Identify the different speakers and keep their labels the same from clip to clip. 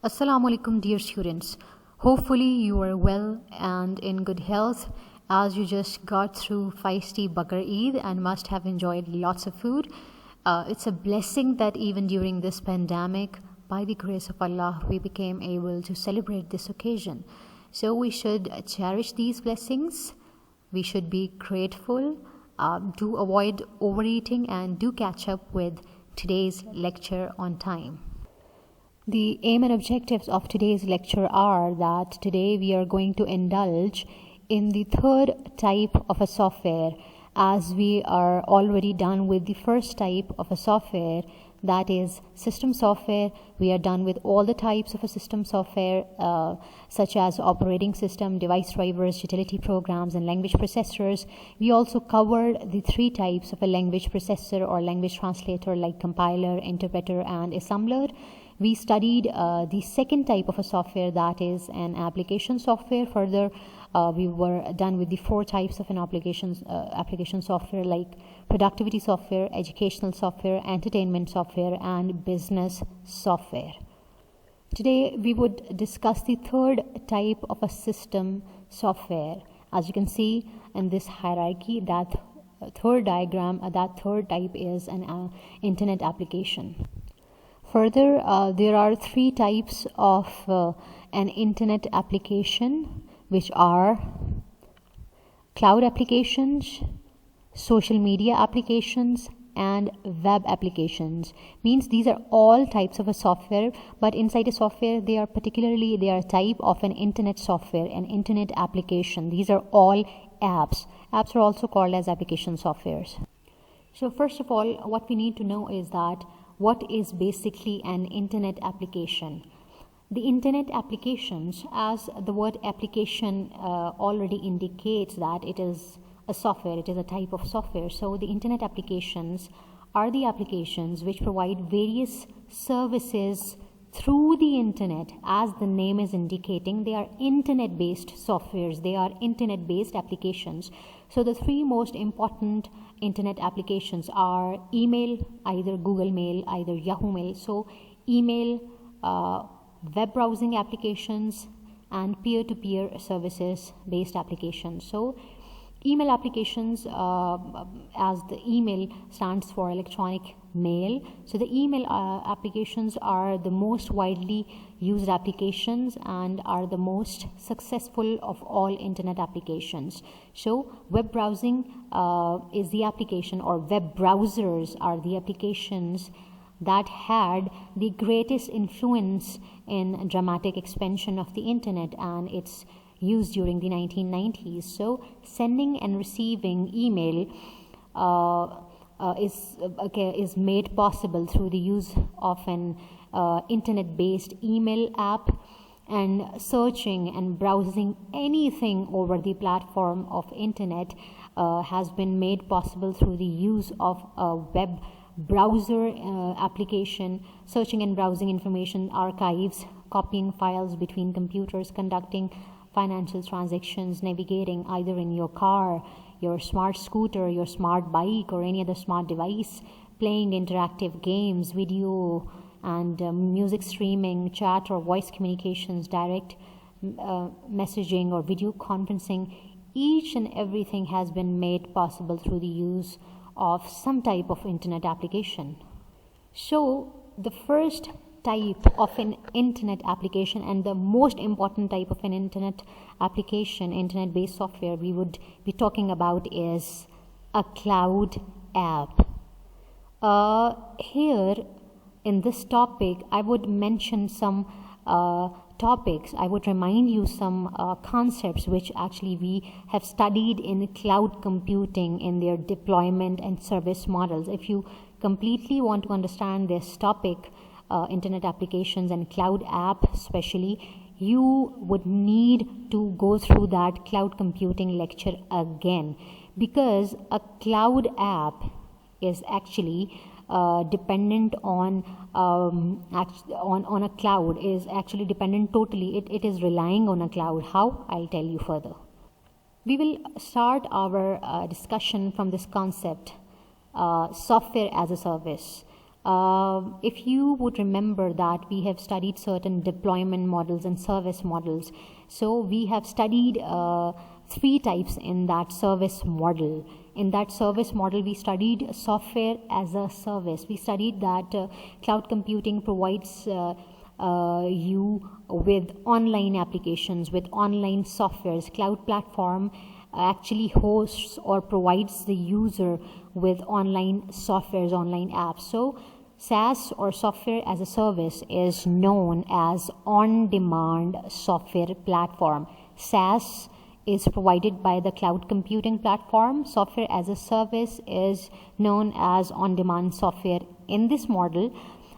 Speaker 1: Assalamu alaikum, dear students. Hopefully, you are well and in good health as you just got through feisty Bakr Eid and must have enjoyed lots of food. It's a blessing that even during this pandemic, by the grace of Allah, we became able to celebrate this occasion. So, we should cherish these blessings, we should be grateful, do avoid overeating, and do catch up with today's lecture on time. The aim and objectives of today's lecture are that today we are going to indulge in the third type of a software, as we are already done with the first type of a software, that is system software. We are done with all the types of a system software such as operating system, device drivers, utility programs, and language processors. We also covered the three types of a language processor or language translator, like compiler, interpreter, and assembler. We studied the second type of a software, that is an application software. Further, we were done with the four types of an application software, like productivity software, educational software, entertainment software, and business software. Today, we would discuss the third type of a system software. As you can see in this hierarchy, that third diagram, that third type is an internet application. Further, there are three types of an internet application, which are cloud applications, social media applications, and web applications. Means these are all types of a software, but inside a software they are a type of an internet software, an internet application. These are all apps. Apps are also called as application softwares. So first of all, what we need to know is that what is basically an internet application. The internet applications, as the word application already indicates that it is a software, it is a type of software. So the internet applications are the applications which provide various services through the internet. As the name is indicating, they are internet based softwares, they are internet based applications. So the three most important internet applications are email, either Google Mail, either Yahoo Mail. So email, web browsing applications, and peer-to-peer services based applications. So email applications, as the email stands for electronic mail, so the email applications are the most widely used applications and are the most successful of all internet applications. So web browsing is the application, or web browsers are the applications that had the greatest influence in dramatic expansion of the internet and its use during the 1990s. So sending and receiving email is made possible through the use of an internet-based email app, and searching and browsing anything over the platform of internet has been made possible through the use of a web browser application. Searching and browsing information archives, copying files between computers, conducting financial transactions, navigating either in your car, your smart scooter, your smart bike, or any other smart device, playing interactive games, video and music streaming, chat or voice communications, direct messaging or video conferencing. Each and everything has been made possible through the use of some type of internet application. So the first type of an internet application, and the most important type of an internet application, internet based software we would be talking about, is a cloud app. Here in this topic I would mention some topics. I would remind you some concepts which actually we have studied in cloud computing in their deployment and service models. If you completely want to understand this topic, internet applications and cloud app especially, you would need to go through that cloud computing lecture again, because a cloud app is actually dependent on a cloud, is actually dependent totally, it is relying on a cloud. How? I'll tell you further. We will start our discussion from this concept, software as a service. If you would remember that we have studied certain deployment models and service models. So we have studied 3 types in that service model. In that service model, we studied software as a service. We studied that cloud computing provides you with online applications, with online softwares. Cloud platform actually hosts or provides the user with online softwares, online apps. So SaaS or software as a service is known as on-demand software platform. SaaS is provided by the cloud computing platform. Software as a service is known as on-demand software. In this model,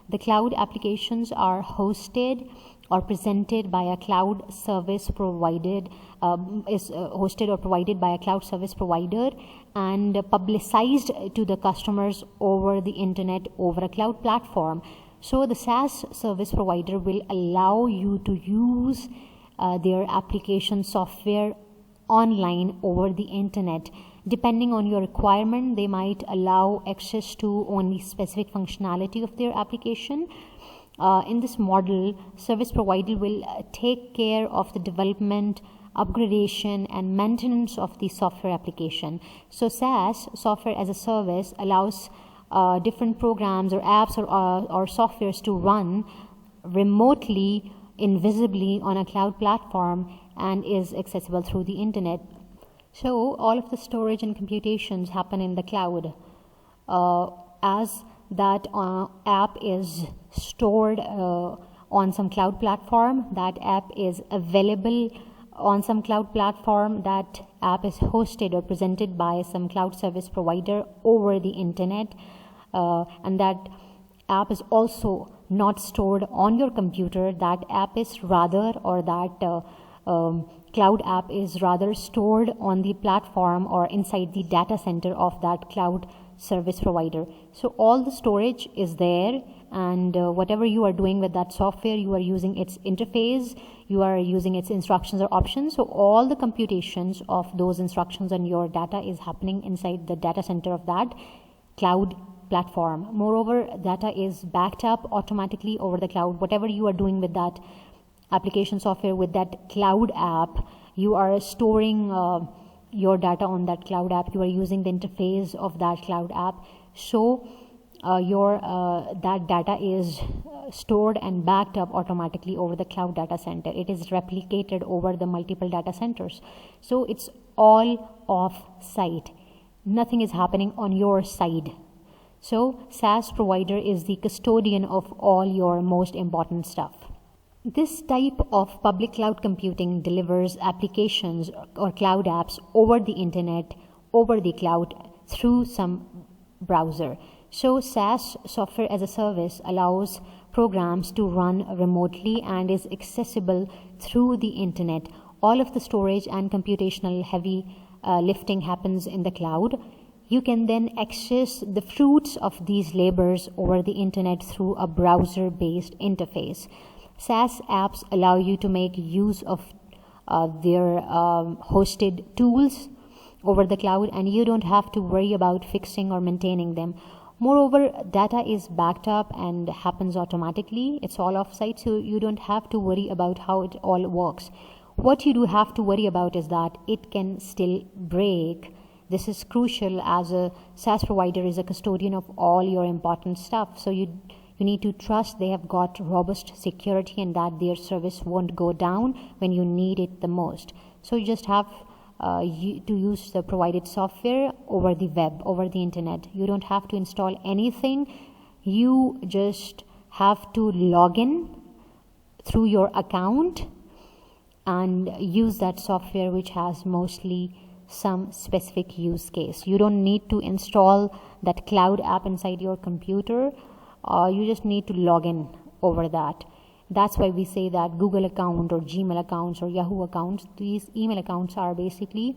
Speaker 1: the cloud applications are hosted or presented by a cloud service provided hosted or provided by a cloud service provider and publicized to the customers over the internet, over a cloud platform. So the SaaS service provider will allow you to use their application software online over the internet. Depending on your requirement, they might allow access to only specific functionality of their application. In this model, service provider will take care of the development, upgradation and maintenance of the software application. So SaaS, software as a service, allows different programs or apps or softwares to run remotely, invisibly on a cloud platform and is accessible through the internet. So all of the storage and computations happen in the cloud. As that app is stored on some cloud platform, that app is available on some cloud platform, that app is hosted or presented by some cloud service provider over the internet, and that app is also not stored on your computer. That app is rather, or that cloud app is rather stored on the platform or inside the data center of that cloud service provider. So all the storage is there, and whatever you are doing with that software, you are using its interface, you are using its instructions or options. So all the computations of those instructions on your data is happening inside the data center of that cloud platform. Moreover, data is backed up automatically over the cloud. Whatever you are doing with that application software, with that cloud app, you are storing your data on that cloud app. You are using the interface of that cloud app. So that data is stored and backed up automatically over the cloud data center. It is replicated over the multiple data centers. So it's all off site. Nothing is happening on your side. So SaaS provider is the custodian of all your most important stuff. This type of public cloud computing delivers applications or cloud apps over the internet, over the cloud, through some browser. So SaaS, software as a service, allows programs to run remotely and is accessible through the internet. All of the storage and computational heavy lifting happens in the cloud. You can then access the fruits of these labors over the internet through a browser-based interface. SaaS apps allow you to make use of their hosted tools over the cloud, and you don't have to worry about fixing or maintaining them. Moreover, data is backed up and happens automatically. It's all off-site, so you don't have to worry about how it all works. What you do have to worry about is that it can still break. This is crucial, as a SaaS provider is a custodian of all your important stuff. So you need to trust they have got robust security and that their service won't go down when you need it the most. So you just have to use the provided software over the web, over the internet. You don't have to install anything. You just have to log in through your account and use that software, which has mostly some specific use case. You don't need to install that cloud app inside your computer. You just need to log in over that. That's why we say that Google account or Gmail accounts or Yahoo accounts, these email accounts are basically,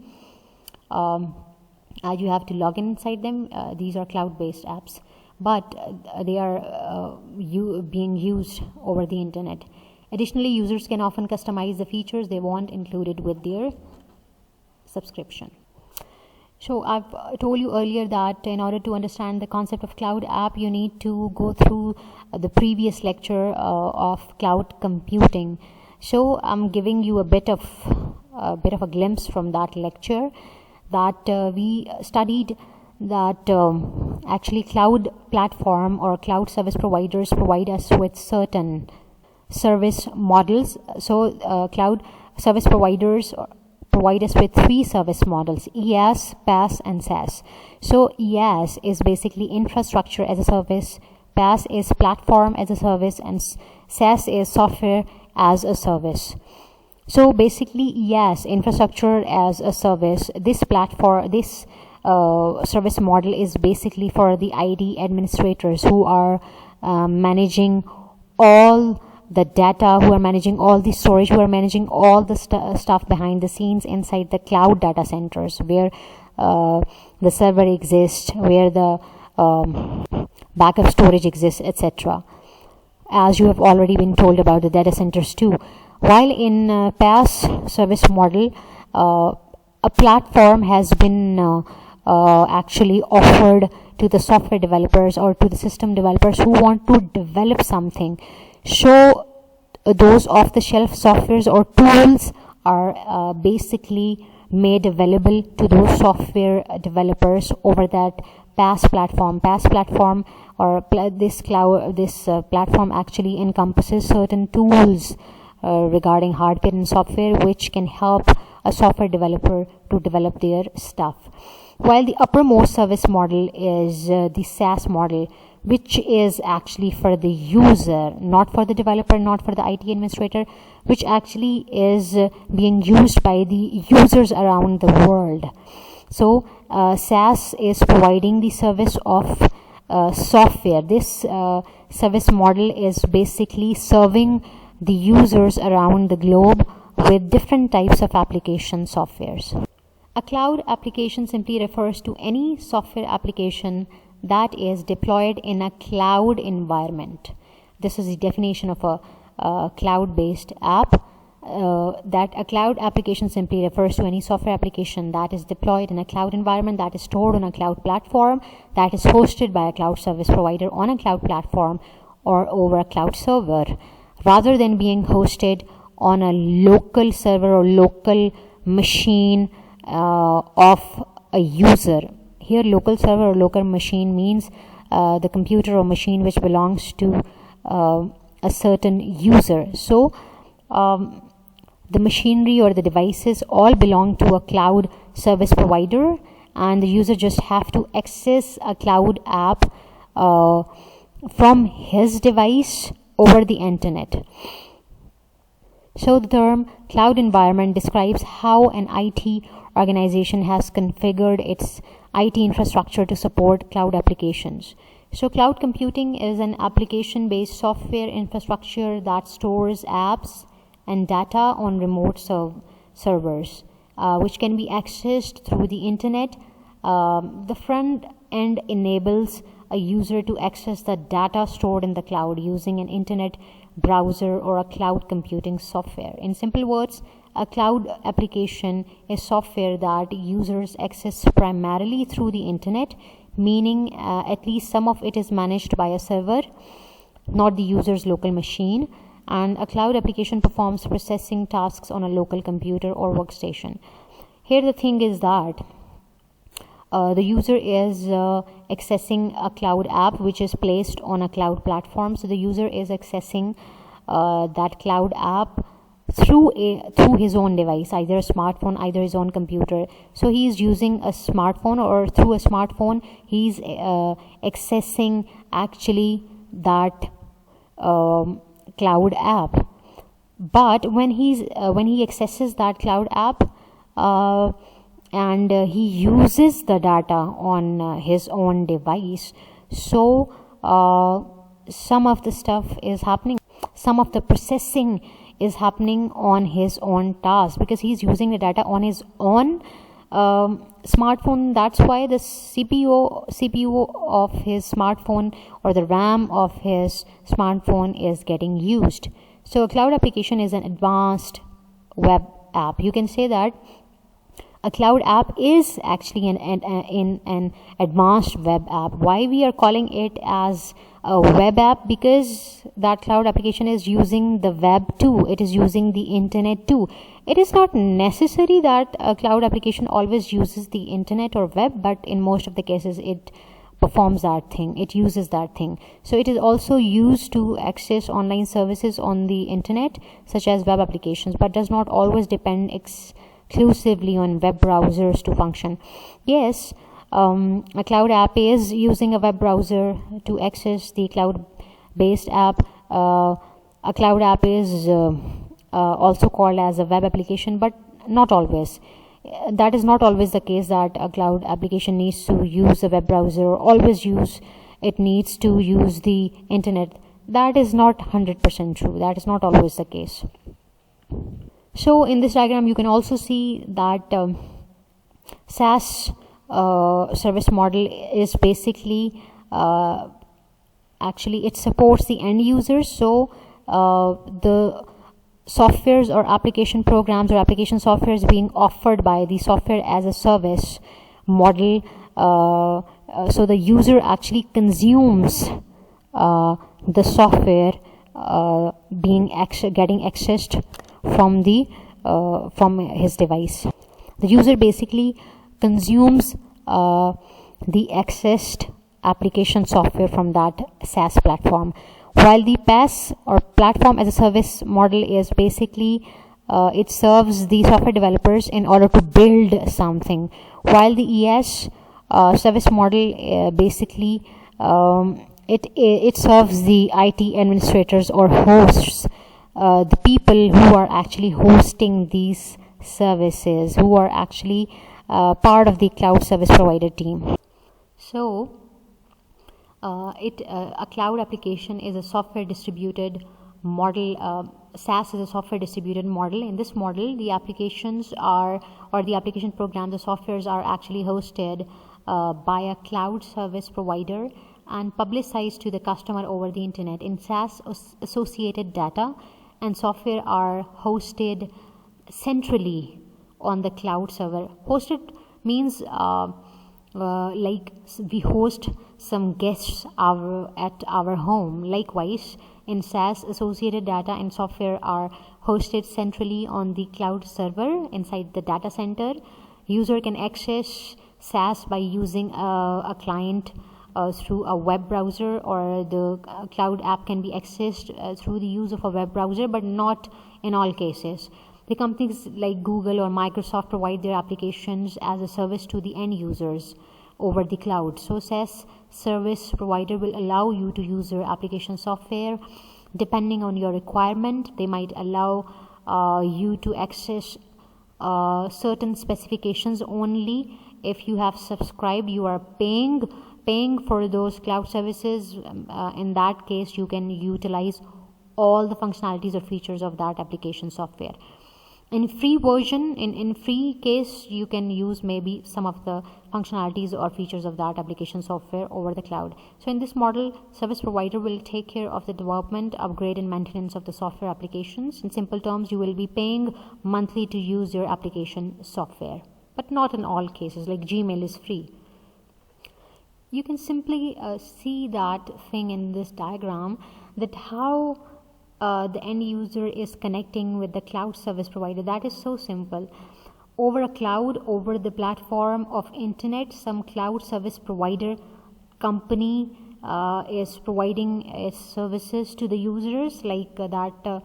Speaker 1: as you have to log in inside them, these are cloud-based apps, but they are being used over the internet. Additionally, users can often customize the features they want included with their subscription. So I've told you earlier that in order to understand the concept of cloud app, you need to go through the previous lecture of cloud computing. So I'm giving you a bit of a glimpse from that lecture, that we studied that actually cloud platform or cloud service providers provide us with certain service models. So cloud service providers provide us with three service models: IaaS, PaaS, and SaaS. So IaaS is basically infrastructure as a service, PaaS is platform as a service, and SaaS is software as a service. So basically IaaS, infrastructure as a service, this platform, this service model is basically for the IT administrators who are managing all the data, who are managing all the storage, who are managing all the stuff behind the scenes inside the cloud data centers, where the server exists, where the backup storage exists, etc. As you have already been told about the data centers too. While in PaaS service model, a platform has been actually offered to the software developers or to the system developers who want to develop something. So those off-the-shelf softwares or tools are basically made available to those software developers over that PaaS platform. PaaS platform or this platform actually encompasses certain tools regarding hardware and software, which can help a software developer to develop their stuff. While the uppermost service model is the SaaS model, which is actually for the user, not for the developer, not for the IT administrator, which actually is being used by the users around the world. So SaaS is providing the service of software. This service model is basically serving the users around the globe with different types of application softwares. A cloud application simply refers to any software application that is deployed in a cloud environment. This is the definition of a cloud-based app. That a cloud application simply refers to any software application that is deployed in a cloud environment, that is stored on a cloud platform, that is hosted by a cloud service provider on a cloud platform or over a cloud server, rather than being hosted on a local server or local machine of a user. Here local server or local machine means the computer or machine which belongs to a certain user. So the machinery or the devices all belong to a cloud service provider, and the user just have to access a cloud app from his device over the internet. So the term cloud environment describes how an IT organization has configured its IT infrastructure to support cloud applications. So cloud computing is an application-based software infrastructure that stores apps and data on remote servers, which can be accessed through the internet. The front end enables a user to access the data stored in the cloud using an internet browser or a cloud computing software. In simple words, a cloud application is software that users access primarily through the internet, meaning at least some of it is managed by a server, not the user's local machine, and a cloud application performs processing tasks on a local computer or workstation. Here the thing is that the user is accessing a cloud app which is placed on a cloud platform. So the user is accessing that cloud app through his own device, either a smartphone, either his own computer. So he is using a smartphone, or through a smartphone he's accessing actually that cloud app. But when he accesses that cloud app and he uses the data on his own device, so some of the stuff is happening, some of the processing is happening on his own task, because he's using the data on his own smartphone. That's why the CPU of his smartphone or the RAM of his smartphone is getting used. So a cloud application is an advanced web app. You can say that a cloud app is actually an advanced web app. Why we are calling it as a web app? Because that cloud application is using the web too. It is using the internet too. It is not necessary that a cloud application always uses the internet or web, but in most of the cases it performs that thing, it uses that thing. So it is also used to access online services on the internet, such as web applications, but does not always depend exclusively on web browsers to function. Yes, a cloud app is using a web browser to access the cloud based app. A cloud app is also called as a web application, but not always. That is not always the case, that a cloud application needs to use a web browser, or always it needs to use the internet. That is not 100% true. That is not always the case. So in this diagram you can also see that SaaS service model is basically actually it supports the end users. So the softwares or application programs or application softwares being offered by the software as a service model, so the user actually consumes the software getting accessed from his device. The user basically consumes the accessed application software from that SaaS platform, while the PaaS or platform as a service model is basically it serves the software developers in order to build something, while the ES service model basically it serves the IT administrators or hosts, the people who are actually hosting these services, who are actually part of the cloud service provider team. So a cloud application is a software distributed model. SaaS is a software distributed model. In this model, the applications the application programs, the softwares are actually hosted by a cloud service provider and publicized to the customer over the internet. In SaaS, associated data and software are hosted centrally on the cloud server. Hosted means like we host some guests at our home. Likewise, in SaaS, associated data and software are hosted centrally on the cloud server inside the data center. User can access SaaS by using a client through a web browser, or the cloud app can be accessed through the use of a web browser, but not in all cases. The companies like Google or Microsoft provide their applications as a service to the end users over the cloud. So SaaS service provider will allow you to use your application software depending on your requirement. They might allow you to access certain specifications only. If you have subscribed, you are paying for those cloud services. In that case, you can utilize all the functionalities or features of that application software. In free version, in free case, you can use maybe some of the functionalities or features of that application software over the cloud. So in this model, service provider will take care of the development, upgrade and maintenance of the software applications. In simple terms, you will be paying monthly to use your application software, but not in all cases. Like Gmail is free. You can simply see that thing in this diagram, that how the end user is connecting with the cloud service provider. That is so simple. Over a cloud, over the platform of internet, some cloud service provider company is providing its services to the users. Like that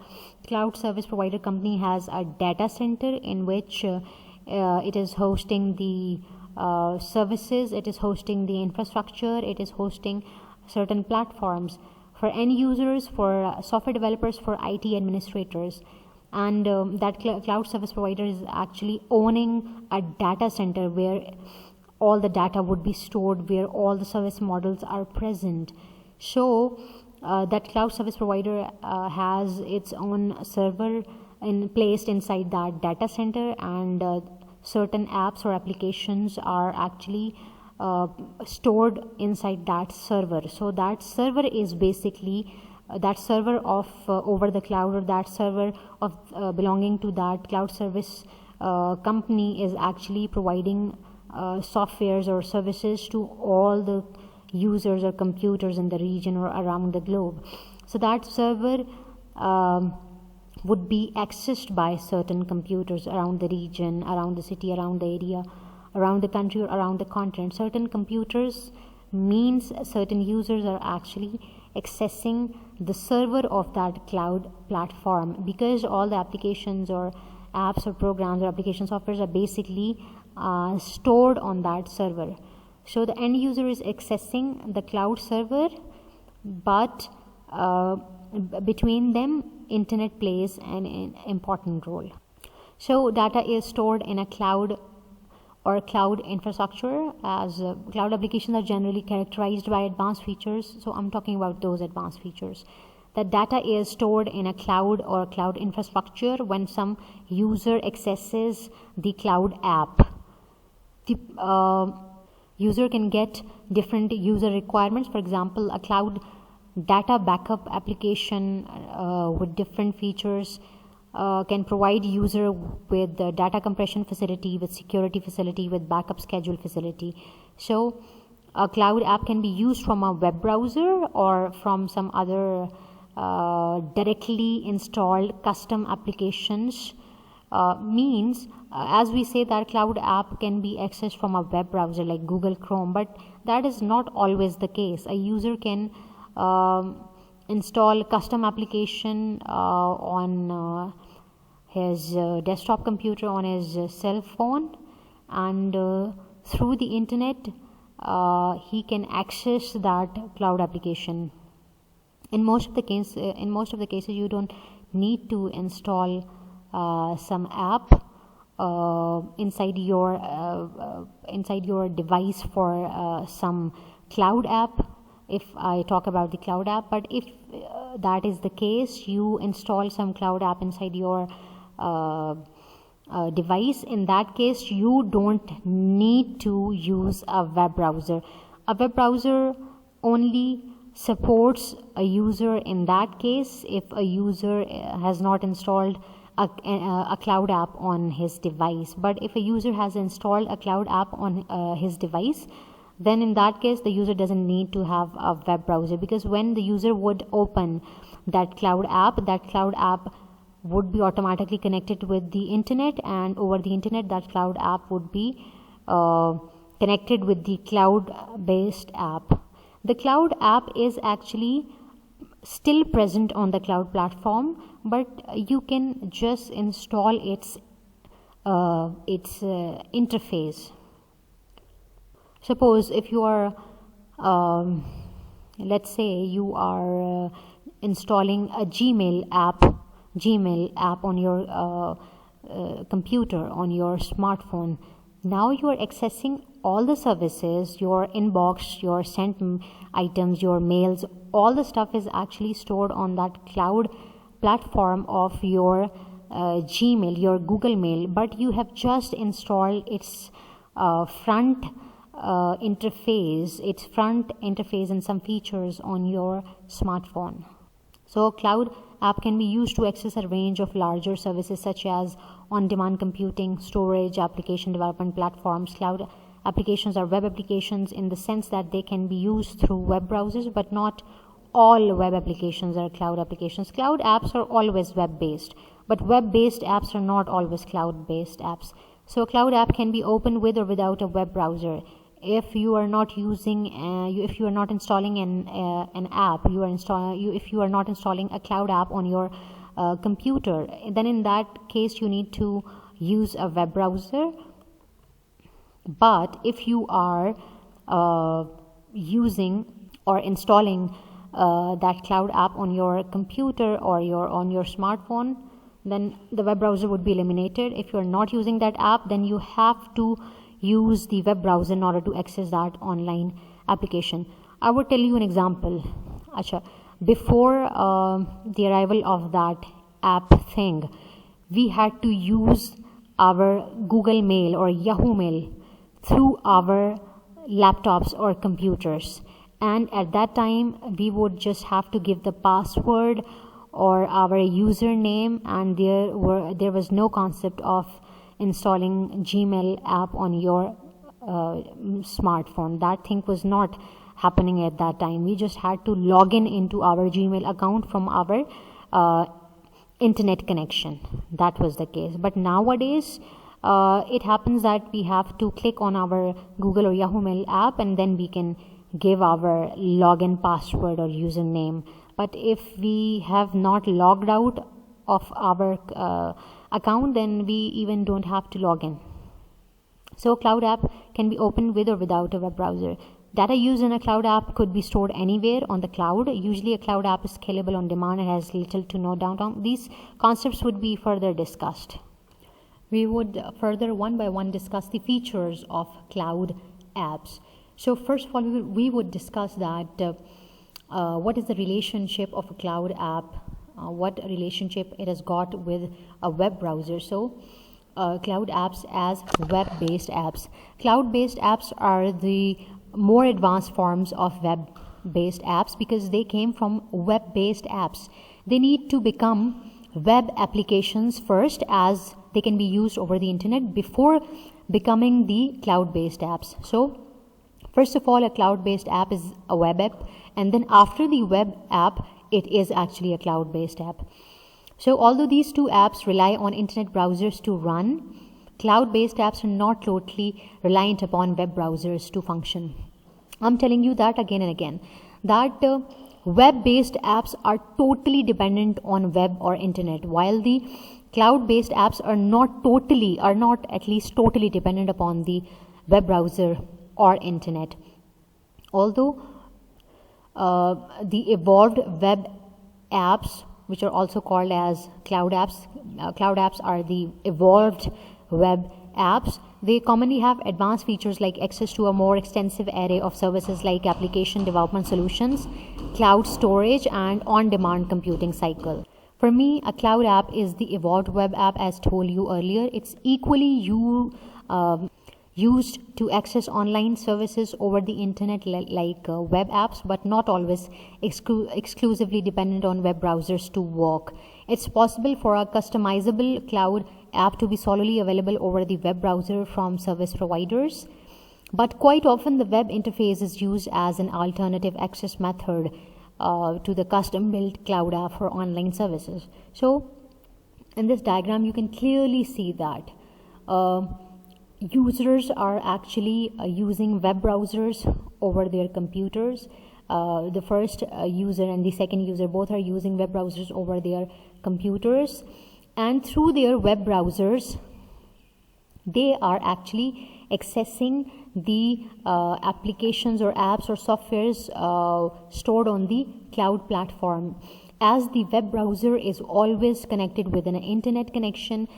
Speaker 1: cloud service provider company has a data center in which it is hosting the services, it is hosting the infrastructure, it is hosting certain platforms for end users, for software developers, for IT administrators. And that cloud service provider is actually owning a data center where all the data would be stored, where all the service models are present. So that cloud service provider has its own server placed inside that data center, and certain apps or applications are actually stored inside that server. So that server is basically that server of over the cloud, or that server of belonging to that cloud service company is actually providing softwares or services to all the users or computers in the region or around the globe. So that server would be accessed by certain computers around the region, around the city, around the area, around the country, or around the continent. Certain computers means certain users are actually accessing the server of that cloud platform, because all the applications or apps or programs or application softwares are basically stored on that server. So the end user is accessing the cloud server, but between them internet plays an important role. So data is stored in a cloud or cloud infrastructure, as cloud applications are generally characterized by advanced features. So I'm talking about those advanced features. The data is stored in a cloud or cloud infrastructure when some user accesses the cloud app. The user can get different user requirements. For example, a cloud data backup application with different features can provide user with the data compression facility, with security facility, with backup schedule facility. So a cloud app can be used from a web browser or from some other directly installed custom applications. Means as we say that cloud app can be accessed from a web browser like Google Chrome, but that is not always the case. A user can install custom application on his desktop computer, on his cell phone, and through the internet he can access that cloud application. In most of the cases you don't need to install some app inside your device for some cloud app, if I talk about the cloud app. But if that is the case, you install some cloud app inside your device, in that case you don't need to use a web browser. A web browser only supports a user in that case if a user has not installed a cloud app on his device. But if a user has installed a cloud app on his device, then in that case the user doesn't need to have a web browser, because when the user would open that cloud app would be automatically connected with the internet, and over the internet that cloud app would be connected with the cloud based app. The cloud app is actually still present on the cloud platform, but you can just install its interface. Suppose if you are let's say you are installing a Gmail app on your computer, on your smartphone. Now you are accessing all the services, your inbox, your sent items, your mails, all the stuff is actually stored on that cloud platform of your Gmail, your Google Mail, but you have just installed its front interface and some features on your smartphone. So cloud app can be used to access a range of larger services such as on-demand computing, storage, application development platforms. Cloud applications are web applications in the sense that they can be used through web browsers, but not all web applications are cloud applications. Cloud apps are always web-based, but web-based apps are not always cloud-based apps. So a cloud app can be opened with or without a web browser. If you are not installing an app, if you are not installing a cloud app on your computer, then in that case you need to use a web browser. But if you are using or installing that cloud app on your computer or on your smartphone, then the web browser would be eliminated. If you are not using that app, then you have to use the web browser in order to access that online application. I would tell you an example. Before the arrival of that app thing, we had to use our Google Mail or Yahoo Mail through our laptops or computers, and at that time we would just have to give the password or our username, and there was no concept of installing Gmail app on your smartphone. That thing was not happening at that time. We just had to log in into our Gmail account from our internet connection. That was the case. But nowadays it happens that we have to click on our Google or Yahoo Mail app, and then we can give our login password or username. But if we have not logged out of our account, then we even don't have to log in. So Cloud app can be opened with or without a web browser. Data used in a Cloud app could be stored anywhere on the cloud. Usually a Cloud app is scalable on demand and has little to no downtime. These concepts would be further discussed. We would further one by one discuss the features of Cloud apps. So first of all, we would discuss that what is the relationship of a Cloud app, what relationship it has got with a web browser. So Cloud apps as web-based apps. Cloud-based apps are the more advanced forms of web-based apps because they came from web-based apps. They need to become web applications first, as they can be used over the internet before becoming the cloud-based apps. So first of all, a cloud-based app is a web app, and then after the web app, it is actually a cloud-based app. So although these two apps rely on internet browsers to run, cloud-based apps are not totally reliant upon web browsers to function. I'm telling you that again and again, that web-based apps are totally dependent on web or internet, while the cloud-based apps are not at least totally dependent upon the web browser or internet. Although the evolved web apps, which are also called as cloud apps are the evolved web apps. They commonly have advanced features like access to a more extensive array of services like application development solutions, cloud storage, and on-demand computing cycle. For me, a cloud app is the evolved web app, as told you earlier. It's equally used to access online services over the internet like web apps, but not always exclusively dependent on web browsers to work. It's possible for a customizable cloud app to be solely available over the web browser from service providers, but quite often the web interface is used as an alternative access method to the custom-built cloud app for online services. So in this diagram you can clearly see that users are actually using web browsers over their computers. The first user and the second user both are using web browsers over their computers, and through their web browsers they are actually accessing the applications or apps or softwares stored on the cloud platform. As the web browser is always connected with an internet connection,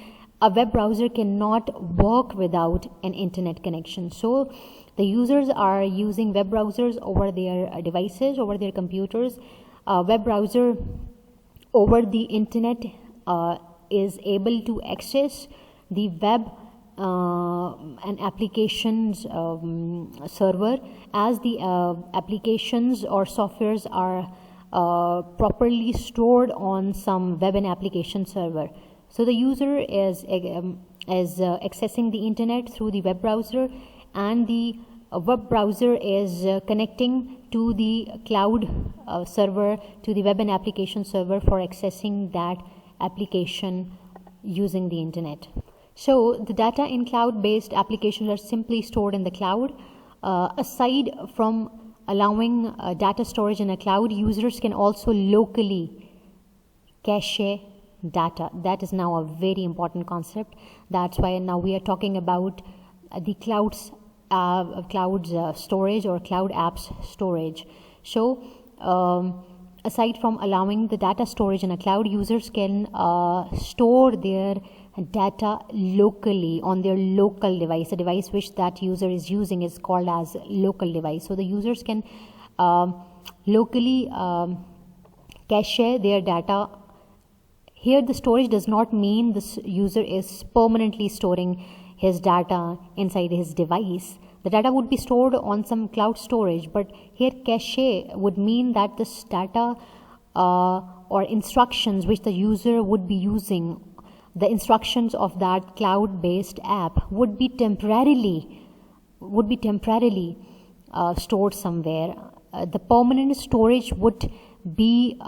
Speaker 1: a web browser cannot work without an internet connection. So the users are using web browsers over their devices, over their computers. Web browser over the internet is able to access the web and applications server, as the applications or softwares are properly stored on some web and application server. So the user is accessing the internet through the web browser, and the web browser is connecting to the cloud server, to the web and application server for accessing that application using the internet. So the data in cloud-based applications are simply stored in the cloud. Aside from allowing data storage in a cloud, users can also locally cache data. That is now a very important concept. That's why now we are talking about the clouds storage or cloud apps storage. So aside from allowing the data storage in a cloud, users can store their data locally on their local device. The device which that user is using is called as local device. So the users can locally cache their data. Here the storage does not mean this user is permanently storing his data inside his device. The data would be stored on some cloud storage, but here cache would mean that this data or instructions which the user would be using the instructions of that cloud-based app would be temporarily stored somewhere. The permanent storage would be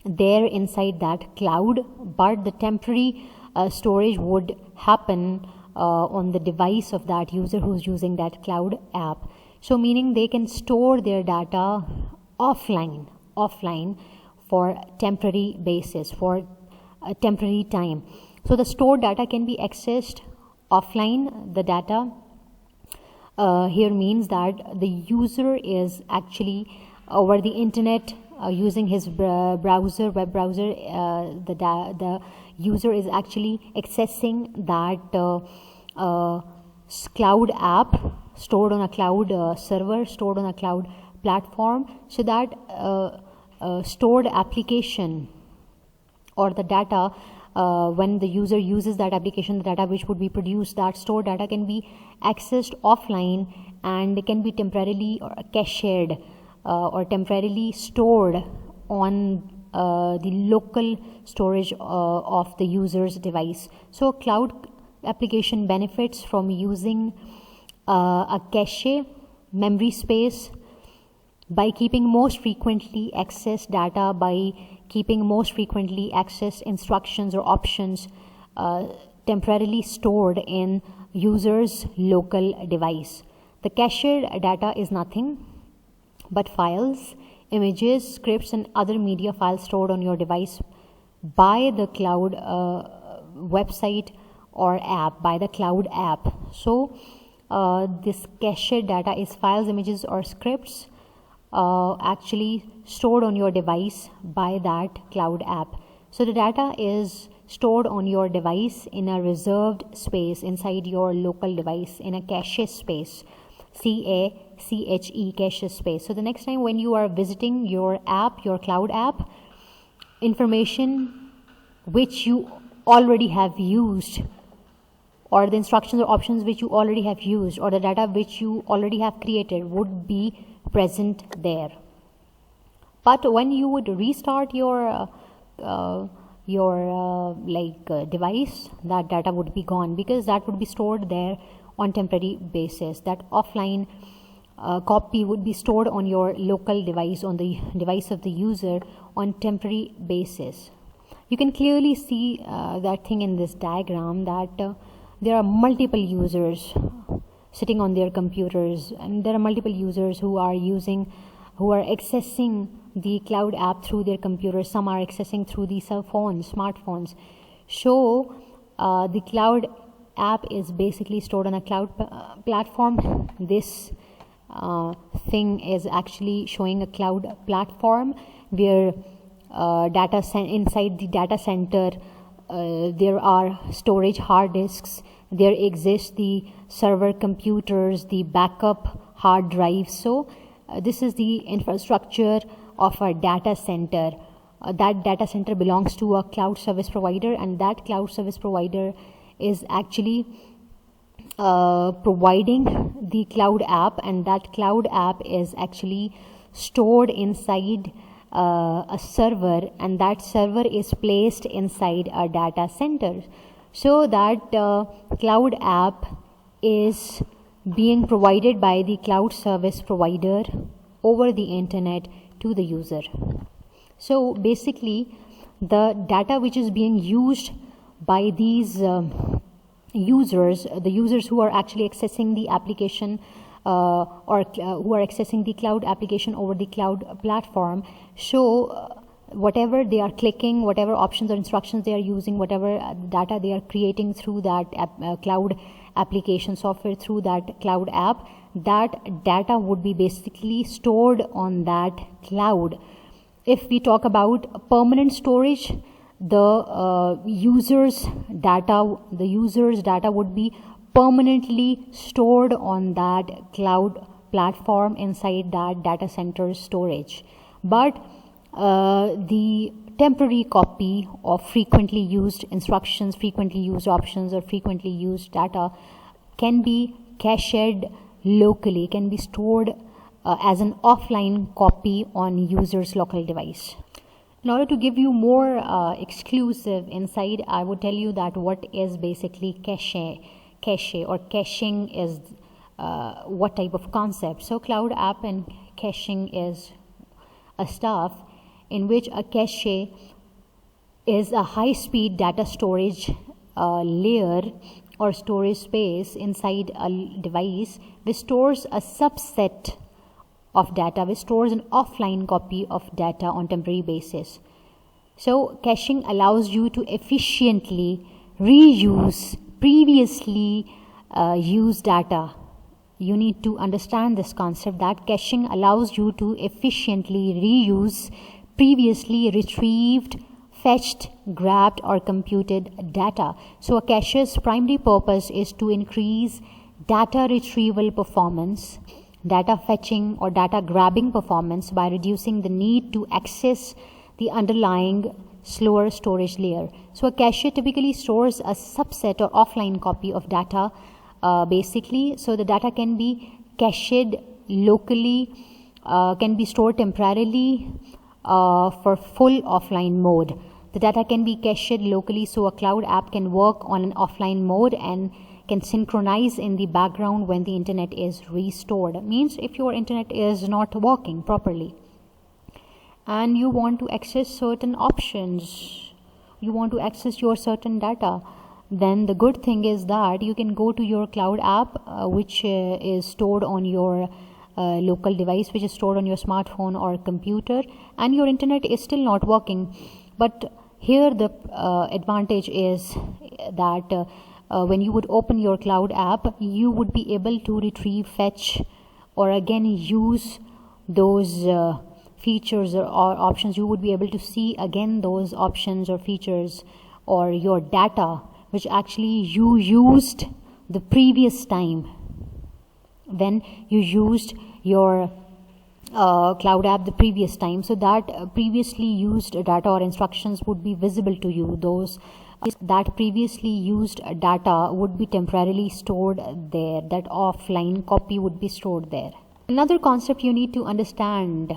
Speaker 1: there inside that cloud, but the temporary storage would happen on the device of that user who's using that cloud app. So meaning they can store their data offline for temporary basis, for a temporary time. So the stored data can be accessed offline. The data here means that the user is actually over the internet using his web browser. The user is actually accessing that cloud app stored on a cloud server, stored on a cloud platform. So that stored application or the data, when the user uses that application, the data which would be produced, that stored data can be accessed offline and can be temporarily cached or temporarily stored on the local storage of the user's device. So cloud application benefits from using a cache memory space by keeping most frequently accessed data, by keeping most frequently accessed instructions or options temporarily stored in user's local device. The cached data is nothing but files, images, scripts, and other media files stored on your device by the cloud website or app, by the cloud app. So this cached data is files, images, or scripts actually stored on your device by that cloud app. So the data is stored on your device in a reserved space inside your local device, in a cache space, CACHE, cache space. So the next time when you are visiting your app, your cloud app, information which you already have used, or the instructions or options which you already have used, or the data which you already have created would be present there. But when you would restart your device, that data would be gone, because that would be stored there on temporary basis. That offline copy would be stored on your local device, on the device of the user, on temporary basis. You can clearly see that thing in this diagram, that there are multiple users sitting on their computers, and there are multiple users who are accessing the cloud app through their computers. Some are accessing through the cell phones, smartphones. So the cloud app is basically stored on a cloud platform. This thing is actually showing a cloud platform where inside the data center there are storage hard disks, there exists the server computers, the backup hard drives. So this is the infrastructure of a data center. That data center belongs to a cloud service provider, and that cloud service provider is actually providing the cloud app, and that cloud app is actually stored inside a server, and that server is placed inside a data center. So that cloud app is being provided by the cloud service provider over the internet to the user. So basically the data which is being used by these users, the users who are actually accessing the application or who are accessing the cloud application over the cloud platform, so whatever they are clicking, whatever options or instructions they are using, whatever data they are creating through that cloud application software, through that cloud app, that data would be basically stored on that cloud. If we talk about permanent storage, the user's data would be permanently stored on that cloud platform inside that data center storage. But the temporary copy of frequently used instructions, frequently used options, or frequently used data can be cached locally, can be stored as an offline copy on user's local device. In order to give you more exclusive insight, I would tell you that what is basically cache or caching is what type of concept. So cloud app and caching is a stuff in which a cache is a high-speed data storage layer or storage space inside a device which stores a subset of data, which stores an offline copy of data on temporary basis. So caching allows you to efficiently reuse previously used data. You need to understand this concept that caching allows you to efficiently reuse previously retrieved, fetched, grabbed or computed data. So a cache's primary purpose is to increase data retrieval performance, data fetching or data grabbing performance by reducing the need to access the underlying slower storage layer. So a cache typically stores a subset or offline copy of data basically. So the data can be cached locally, can be stored temporarily for full offline mode. The data can be cached locally, so a cloud app can work on an offline mode and can synchronize in the background when the internet is restored. It means if your internet is not working properly and you want to access certain options, you want to access your certain data, then the good thing is that you can go to your cloud app which is stored on your local device, which is stored on your smartphone or computer, and your internet is still not working. But here the advantage is that when you would open your cloud app, you would be able to retrieve, fetch or again use those features or options. You would be able to see again those options or features or your data which actually you used the previous time when you used your cloud app the previous time. So that previously used data or instructions would be visible to you. Those that previously used data would be temporarily stored there. That offline copy would be stored there. Another concept you need to understand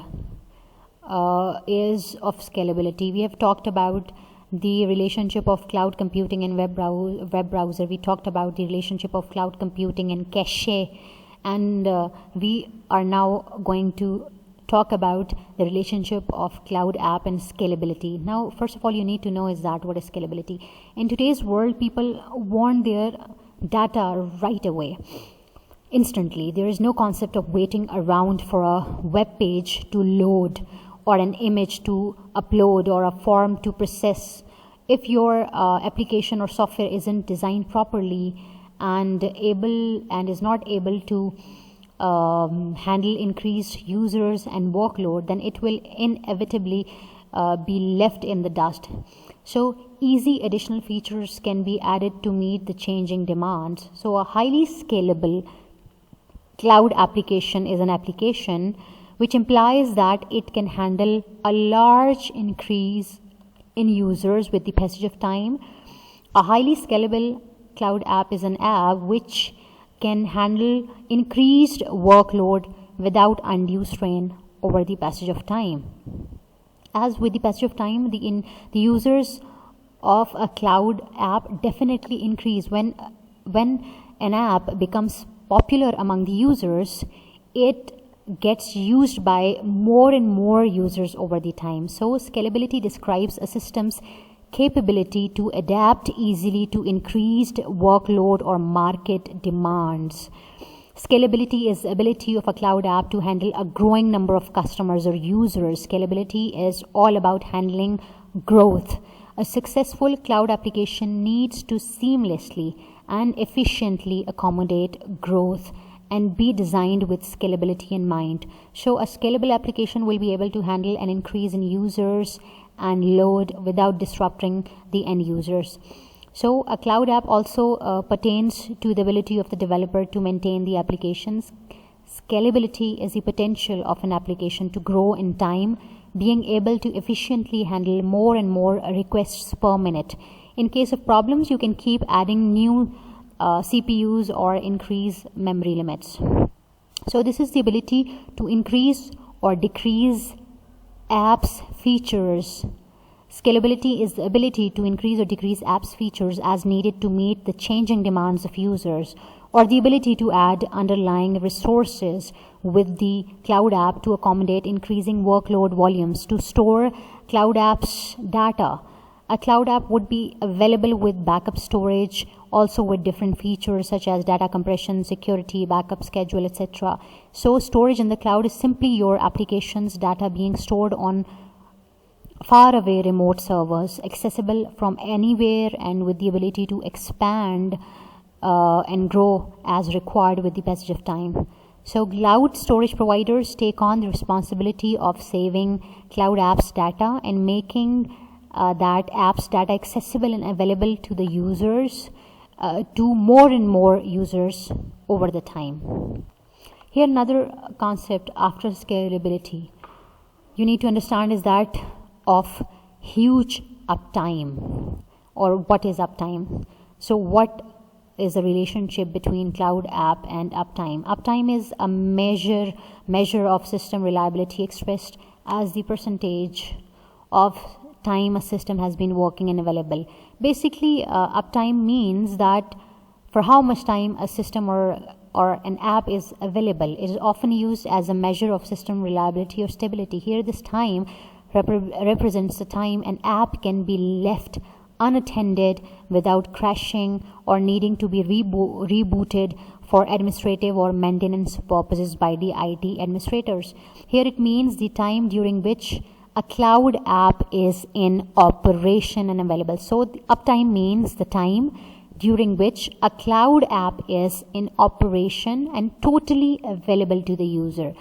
Speaker 1: is of scalability. We have talked about the relationship of cloud computing and web browser. We talked about the relationship of cloud computing and cache, and we are now going to talk about the relationship of cloud app and scalability. Now, first of all, you need to know is that what is scalability. In today's world, people want their data right away, instantly. There is no concept of waiting around for a web page to load or an image to upload or a form to process. If your application or software isn't designed properly and is not able to handle increased users and workload, then it will inevitably be left in the dust. So easy additional features can be added to meet the changing demands. So a highly scalable cloud application is an application which implies that it can handle a large increase in users with the passage of time. A highly scalable cloud app is an app which can handle increased workload without undue strain over the passage of time. As with the passage of time, the users of a cloud app definitely increase. When an app becomes popular among the users, it gets used by more and more users over the time. So scalability describes a system's capability to adapt easily to increased workload or market demands. Scalability is the ability of a cloud app to handle a growing number of customers or users. Scalability is all about handling growth. A successful cloud application needs to seamlessly and efficiently accommodate growth and be designed with scalability in mind. So a scalable application will be able to handle an increase in users and load without disrupting the end users. So a cloud app also pertains to the ability of the developer to maintain the applications. Scalability is the potential of an application to grow in time, being able to efficiently handle more and more requests per minute. In case of problems, you can keep adding new CPUs or increase memory limits. So this is the ability to increase or decrease apps, features Scalability is the ability to increase or decrease apps features as needed to meet the changing demands of users, or the ability to add underlying resources with the cloud app to accommodate increasing workload volumes to store cloud apps data. A cloud app would be available with backup storage, also with different features such as data compression, security, backup schedule, etc. So storage in the cloud is simply your application's data being stored on far away remote servers, accessible from anywhere and with the ability to expand and grow as required with the passage of time. So cloud storage providers take on the responsibility of saving cloud apps data and making that apps data accessible and available to the users, to more and more users over the time. Here another concept after scalability you need to understand is that of huge uptime, or what is uptime. So what is the relationship between cloud app and uptime? Uptime is a measure of system reliability expressed as the percentage of time a system has been working and available. Basically, uptime means that for how much time a system or an app is available. It is often used as a measure of system reliability or stability. Here this time represents the time an app can be left unattended without crashing or needing to be rebooted for administrative or maintenance purposes by the IT administrators. Here it means the time during which a cloud app is in operation and available. So the uptime means the time during which a cloud app is in operation and totally available to the user.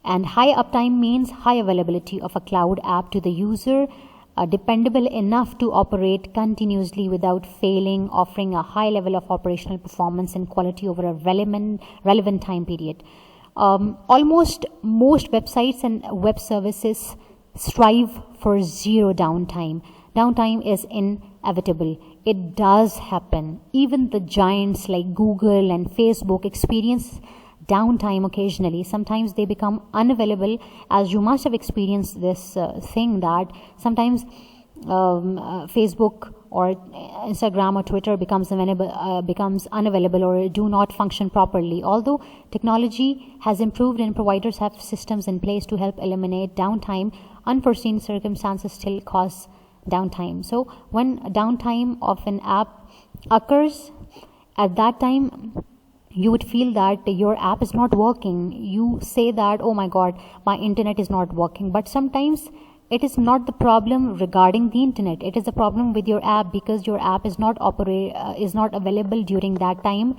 Speaker 1: And high uptime means high availability of a cloud app to the user, dependable enough to operate continuously without failing, offering a high level of operational performance and quality over a relevant time period. Almost most websites and web services strive for zero downtime. Downtime is inevitable. It does happen. Even the giants like Google and Facebook experience downtime occasionally. Sometimes they become unavailable, as you must have experienced this thing that sometimes Facebook or Instagram or Twitter becomes unavailable or do not function properly. Although technology has improved and providers have systems in place to help eliminate downtime, unforeseen circumstances still cause downtime. So when downtime of an app occurs, at that time you would feel that your app is not working. You say that, oh my god, my internet is not working. But sometimes it is not the problem regarding the internet. It is a problem with your app, because your app is not available during that time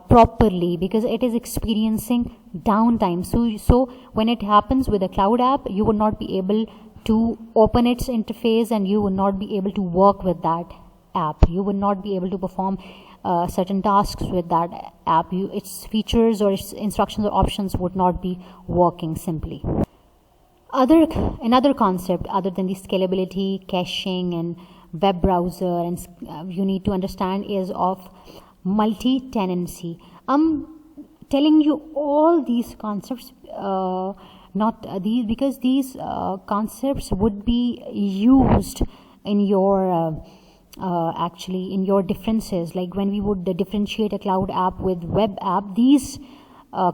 Speaker 1: properly, because it is experiencing downtime. So when it happens with a cloud app, you will not be able to open its interface and you will not be able to work with that app. You will not be able to perform certain tasks with that app. Its features or its instructions or options would not be working simply. Another concept other than the scalability, caching and web browser and you need to understand is of multi-tenancy. I'm telling you all these concepts because these concepts would be used in your actually in your differences, like when we would differentiate a cloud app with web app, these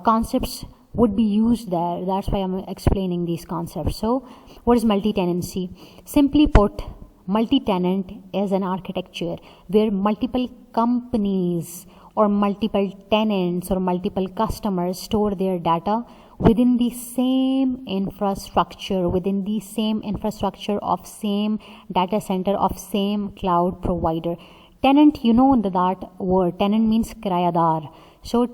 Speaker 1: concepts would be used there. That's why I'm explaining these concepts. So what is multi-tenancy? Simply put, multi-tenant is an architecture where multiple companies or multiple tenants or multiple customers store their data within the same infrastructure, of same data center of same cloud provider. Tenant, you know that word. Tenant means kirayadar. So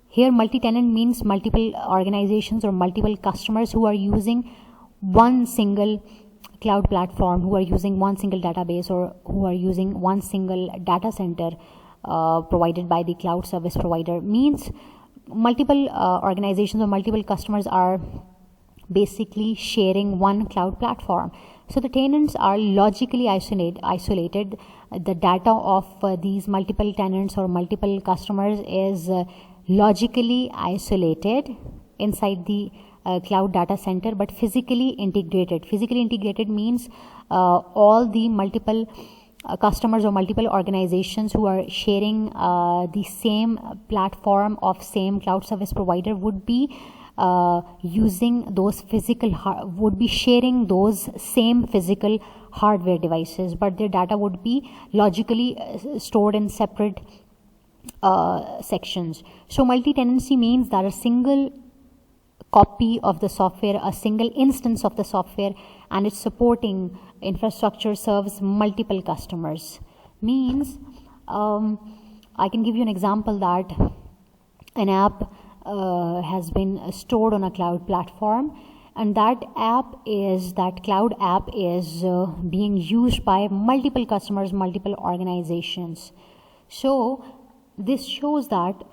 Speaker 1: here multi-tenant means multiple organizations or multiple customers who are using one single cloud platform, who are using one single database, or who are using one single data center provided by the cloud service provider. Means multiple organizations or multiple customers are basically sharing one cloud platform. So the tenants are logically isolated. The data of these multiple tenants or multiple customers is logically isolated inside the cloud data center, but physically integrated. Physically integrated means all the multiple customers or multiple organizations who are sharing the same platform of same cloud service provider would be using those would be sharing those same physical hardware devices, but their data would be logically stored in separate sections. So multi-tenancy means that a single copy of the software, a single instance of the software, and its supporting infrastructure serves multiple customers. Means I can give you an example that an app has been stored on a cloud platform, and that cloud app is being used by multiple customers, multiple organizations. So this shows that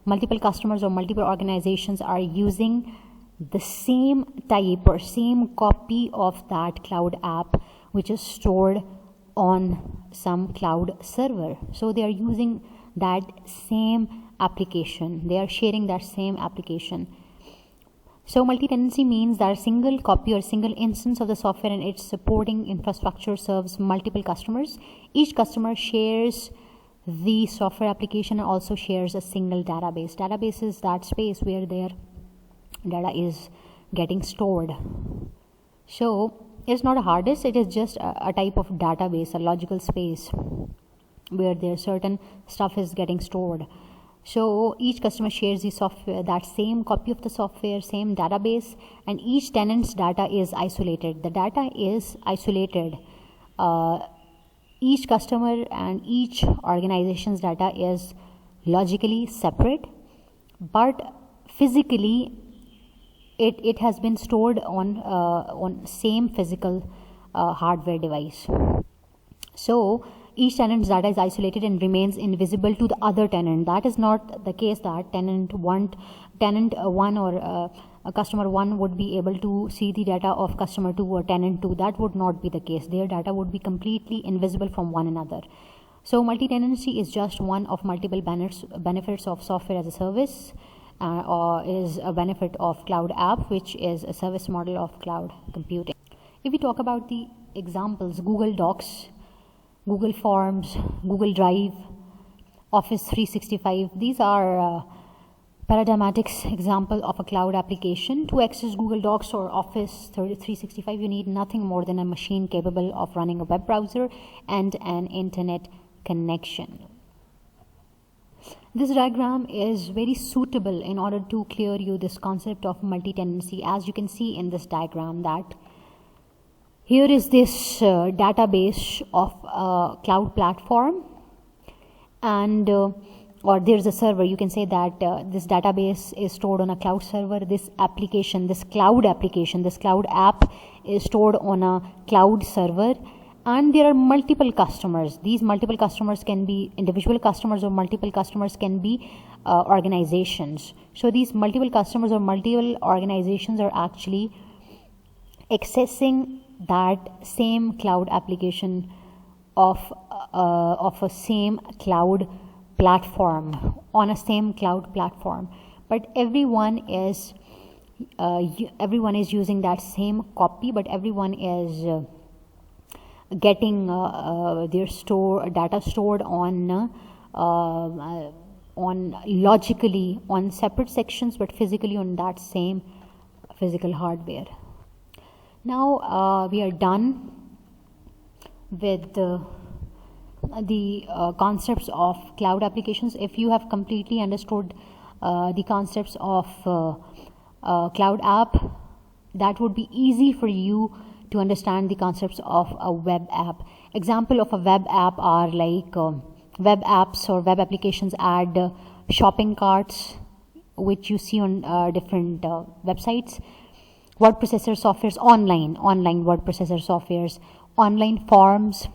Speaker 1: multiple customers or multiple organizations are using the same type or same copy of that cloud app, which is stored on some cloud server. So they are using that same application, they are sharing that same application. So multi-tenancy means that a single copy or single instance of the software and its supporting infrastructure serves multiple customers. Each customer shares the software application and also shares a single database. Database is that space where their data is getting stored. So it's not a hard disk, it is just a type of database, a logical space where their certain stuff is getting stored. So each customer shares the software, that same copy of the software, same database, and each tenant's data is isolated. The data is isolated. Each customer and each organization's data is logically separate, but physically it has been stored on same physical hardware device. So each tenant's data is isolated and remains invisible to the other tenant. That is not the case that tenant one or customer 1 would be able to see the data of customer 2 or tenant 2. That would not be the case. Their data would be completely invisible from one another. So multi-tenancy is just one of multiple benefits of software as a service, or is a benefit of cloud app, which is a service model of cloud computing. If we talk about the examples, Google Docs, Google Forms, Google Drive, Office 365, these are paradigmatic example of a cloud application. To access Google Docs or Office 365, you need nothing more than a machine capable of running a web browser and an internet connection. This diagram is very suitable in order to clear you this concept of multi-tenancy. As you can see in this diagram, that here is this database of a cloud platform, and or there's a server. You can say that this database is stored on a cloud server. This cloud app is stored on a cloud server, and there are multiple customers. These multiple customers can be individual customers, or multiple customers can be organizations. So these multiple customers or multiple organizations are actually accessing that same cloud application of a same cloud platform, on a same cloud platform, but everyone is using that same copy, but everyone is getting their data stored on logically on separate sections, but physically on that same physical hardware. Now we are done with the concepts of cloud applications. If you have completely understood the concepts of cloud app, that would be easy for you to understand the concepts of a web app. Example of a web app are like web apps or web applications add shopping carts, which you see on different websites. Word processor softwares, online word processor softwares, online forms,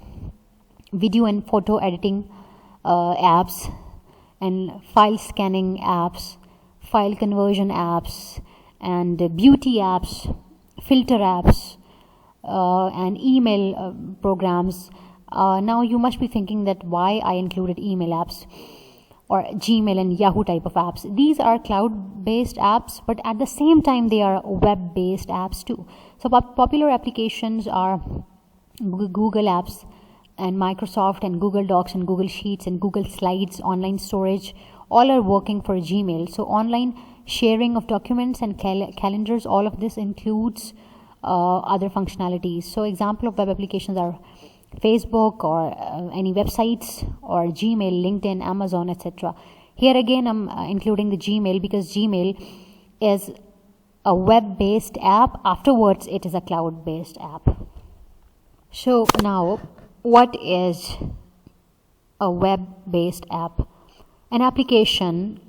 Speaker 1: video and photo editing apps, and file scanning apps, file conversion apps, and beauty apps, filter apps, and email programs. Now you must be thinking that why I included email apps. or Gmail and Yahoo type of apps. These are cloud-based apps, but at the same time they are web-based apps too. So popular applications are Google Apps and Microsoft and Google Docs and Google Sheets and Google Slides, online storage, all are working for Gmail. So online sharing of documents and calendars, all of this includes other functionalities. So example of web applications are Facebook or any websites, or Gmail, LinkedIn, Amazon, etc. Here again I'm including the Gmail because Gmail is a web-based app. Afterwards it is a cloud-based app. So now, what is a web-based app? An application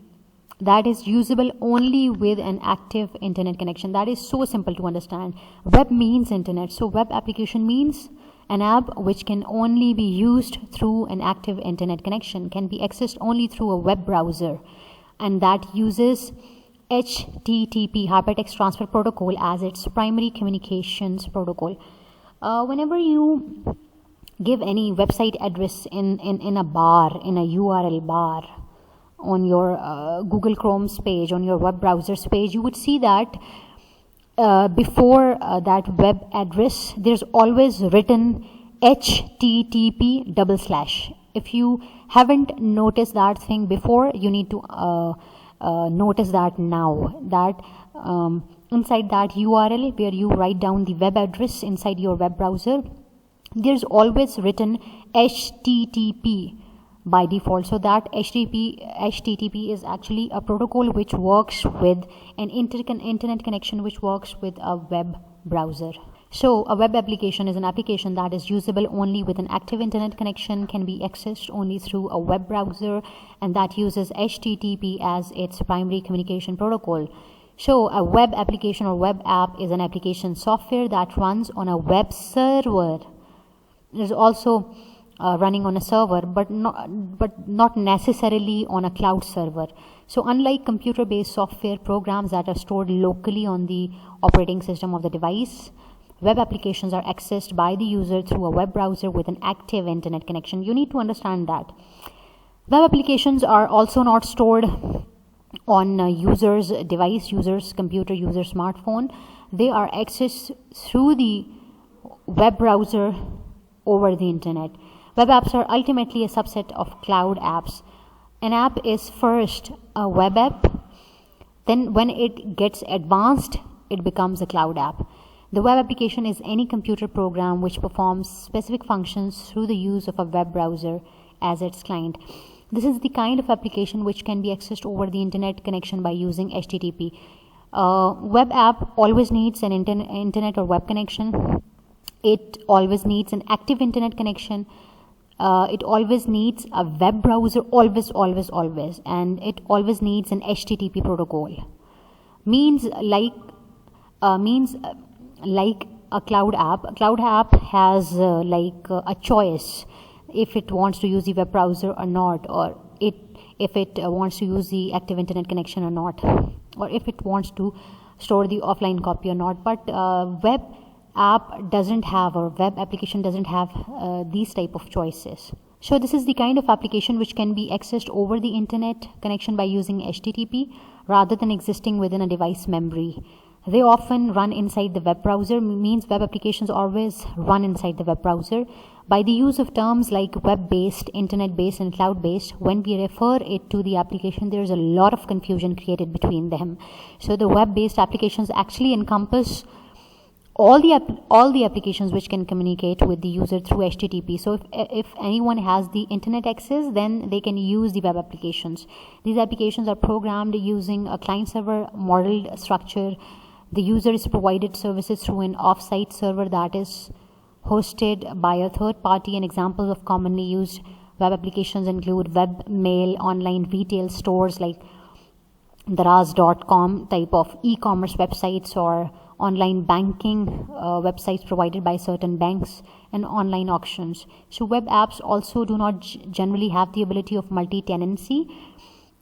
Speaker 1: that is usable only with an active internet connection. That is so simple to understand. Web means internet, so web application means an app which can only be used through an active internet connection, can be accessed only through a web browser, and that uses HTTP, Hypertext Transfer Protocol, as its primary communications protocol. Whenever you give any website address in a bar, in a URL bar, on your Google Chrome's page, on your web browser's page, you would see that before that web address there's always written HTTP/. If you haven't noticed that thing before, you need to notice that now, that inside that URL where you write down the web address inside your web browser, there's always written HTTP by default. So that HTTP is actually a protocol which works with an internet connection, which works with a web browser. So a web application is an application that is usable only with an active internet connection, can be accessed only through a web browser, and that uses HTTP as its primary communication protocol. So a web application or web app is an application software that runs on a web server. There's also running on a server, but not necessarily on a cloud server. So unlike computer-based software programs that are stored locally on the operating system of the device, web applications are accessed by the user through a web browser with an active internet connection. You need to understand that. Web applications are also not stored on user's device, user's computer, user's smartphone. They are accessed through the web browser over the internet. Web apps are ultimately a subset of cloud apps. An app is first a web app, then when it gets advanced, it becomes a cloud app. The web application is any computer program which performs specific functions through the use of a web browser as its client. This is the kind of application which can be accessed over the internet connection by using HTTP. Web app always needs an internet or web connection. It always needs an active internet connection. It always needs a web browser, always, and it always needs an HTTP protocol. Means like a cloud app. A cloud app has a choice if it wants to use the web browser or not, or if it wants to use the active internet connection or not, or if it wants to store the offline copy or not. But web app doesn't have, or web application doesn't have these type of choices. So this is the kind of application which can be accessed over the internet connection by using HTTP rather than existing within a device memory. They often run inside the web browser, means web applications always run inside the web browser. By the use of terms like web-based, internet-based and cloud-based, when we refer it to the application, there's a lot of confusion created between them. So the web-based applications actually encompass all the applications which can communicate with the user through HTTP. So if anyone has the internet access, then they can use the web applications. These applications are programmed using a client-server modeled structure. The user is provided services through an off-site server that is hosted by a third party, and examples of commonly used web applications include web, mail, online retail stores like Daraz.com type of e-commerce websites, or online banking websites provided by certain banks, and online auctions. So web apps also do not generally have the ability of multi-tenancy.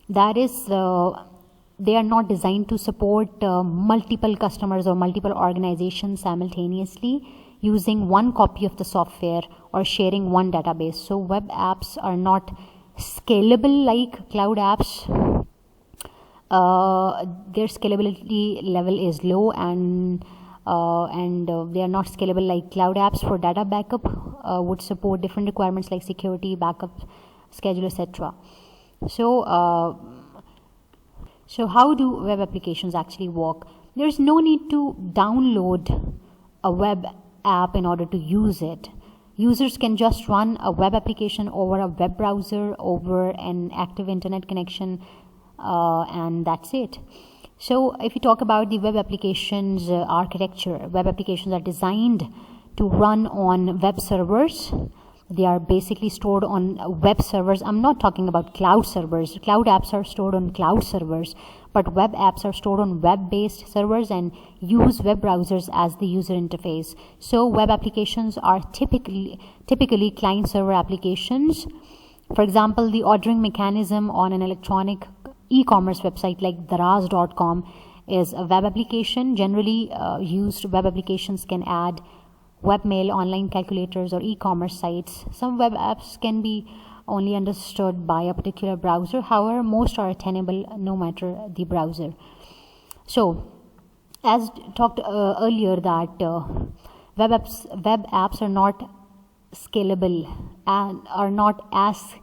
Speaker 1: That is, they are not designed to support multiple customers or multiple organizations simultaneously using one copy of the software or sharing one database. So web apps are not scalable like cloud apps. Their scalability level is low, and they are not scalable like cloud apps. For data backup, would support different requirements like security, backup, schedule, etc. So how do web applications actually work? There's no need to download a web app in order to use it. Users can just run a web application over a web browser, over an active internet connection, and that's it. So if you talk about the web applications architecture, web applications are designed to run on web servers. They are basically stored on web servers. I'm not talking about cloud servers. Cloud apps are stored on cloud servers, but web apps are stored on web-based servers and use web browsers as the user interface. So web applications are typically client-server applications. For example, the ordering mechanism on an electronic e-commerce website like Daraz.com is a web application. Generally used web applications can add webmail, online calculators, or e-commerce sites. Some web apps can be only understood by a particular browser. However, most are attainable no matter the browser. So, as talked earlier, that web apps are not scalable and are not as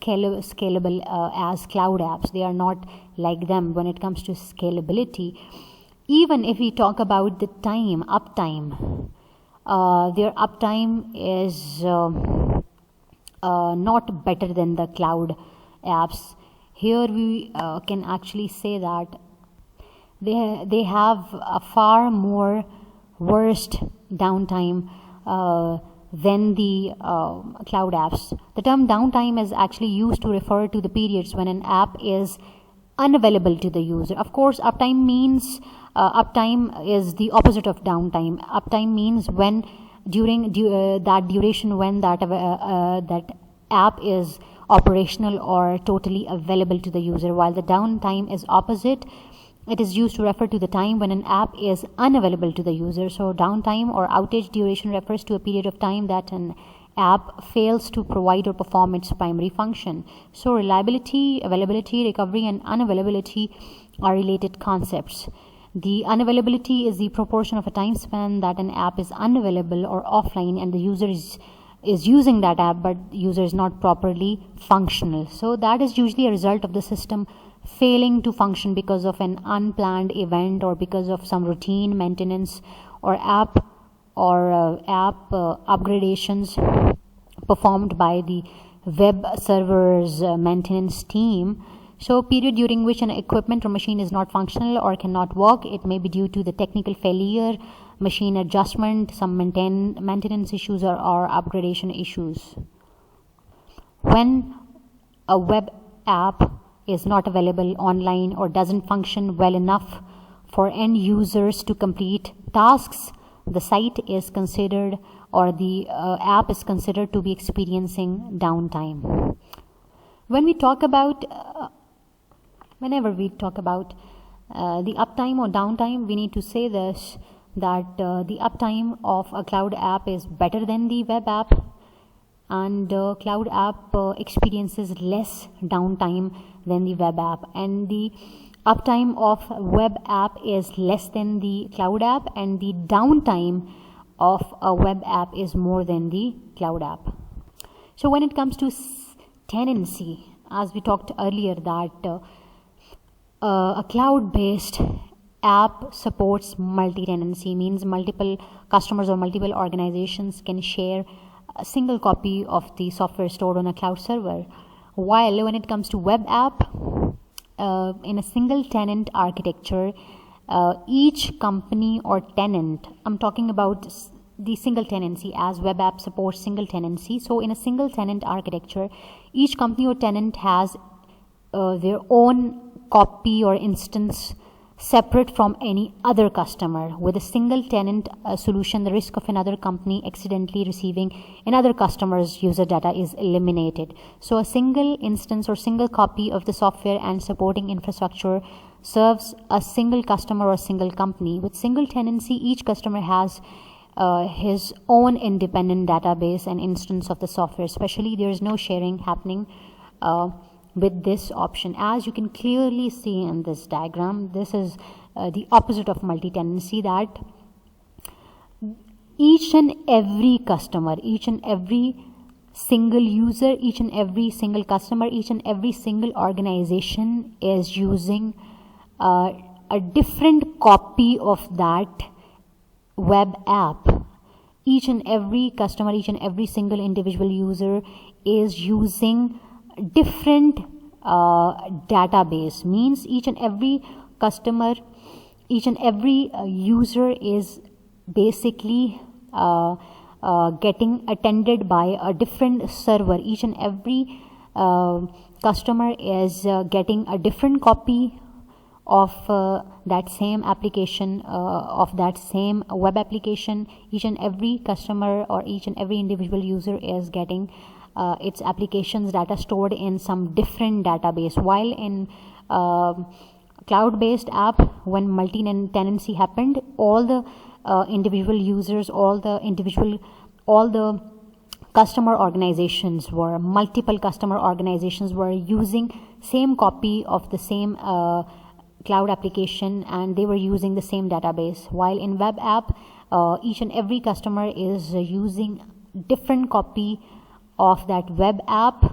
Speaker 1: scalable as cloud apps. They are not like them when it comes to scalability. Even if we talk about the uptime, their uptime is not better than the cloud apps. Here we can actually say that they have a far more worst downtime than the cloud apps. The term downtime is actually used to refer to the periods when an app is unavailable to the user. Of course, uptime means uptime is the opposite of downtime. Uptime means when during that duration when that app is operational or totally available to the user, while the downtime is opposite. It is used to refer to the time when an app is unavailable to the user. So downtime or outage duration refers to a period of time that an app fails to provide or perform its primary function. So reliability, availability, recovery, and unavailability are related concepts. The unavailability is the proportion of a time span that an app is unavailable or offline and the user is using that app, but the user is not properly functional. So that is usually a result of the system failing to function because of an unplanned event or because of some routine maintenance or app upgradations performed by the web server's maintenance team. So period during which an equipment or machine is not functional or cannot work. It may be due to the technical failure, machine adjustment, some maintenance issues, or upgradation issues. When a web app is not available online or doesn't function well enough for end users to complete tasks, the site is considered, or the app is considered to be experiencing downtime. Whenever we talk about the uptime or downtime, we need to say this, that the uptime of a cloud app is better than the web app, and cloud app experiences less downtime than the web app, and the uptime of web app is less than the cloud app, and the downtime of a web app is more than the cloud app. So when it comes to tenancy, as we talked earlier, that a cloud-based app supports multi-tenancy, means multiple customers or multiple organizations can share a single copy of the software stored on a cloud server. While when it comes to web app, in a single tenant architecture, each company or tenant, I'm talking about the single tenancy, as web app supports single tenancy. So in a single tenant architecture, each company or tenant has their own copy or instance separate from any other customer. With a single tenant solution, the risk of another company accidentally receiving another customer's user data is eliminated. So a single instance or single copy of the software and supporting infrastructure serves a single customer or single company. With single tenancy, each customer has his own independent database and instance of the software. Especially, there is no sharing happening with this option. As you can clearly see in this diagram, this is the opposite of multi-tenancy, that each and every customer, each and every single user, each and every single customer, each and every single organization is using a different copy of that web app. Each and every customer, each and every single individual user is using different database. Means each and every customer, each and every user is basically getting attended by a different server. Each and every customer is getting a different copy of that same application, of that same web application. Each and every customer or each and every individual user is getting its applications data stored in some different database. While in cloud-based app, when multi-tenancy happened, all the individual users, all the customer organizations were, multiple customer organizations were using same copy of the same cloud application, and they were using the same database. While in web app, each and every customer is using different copy of that web app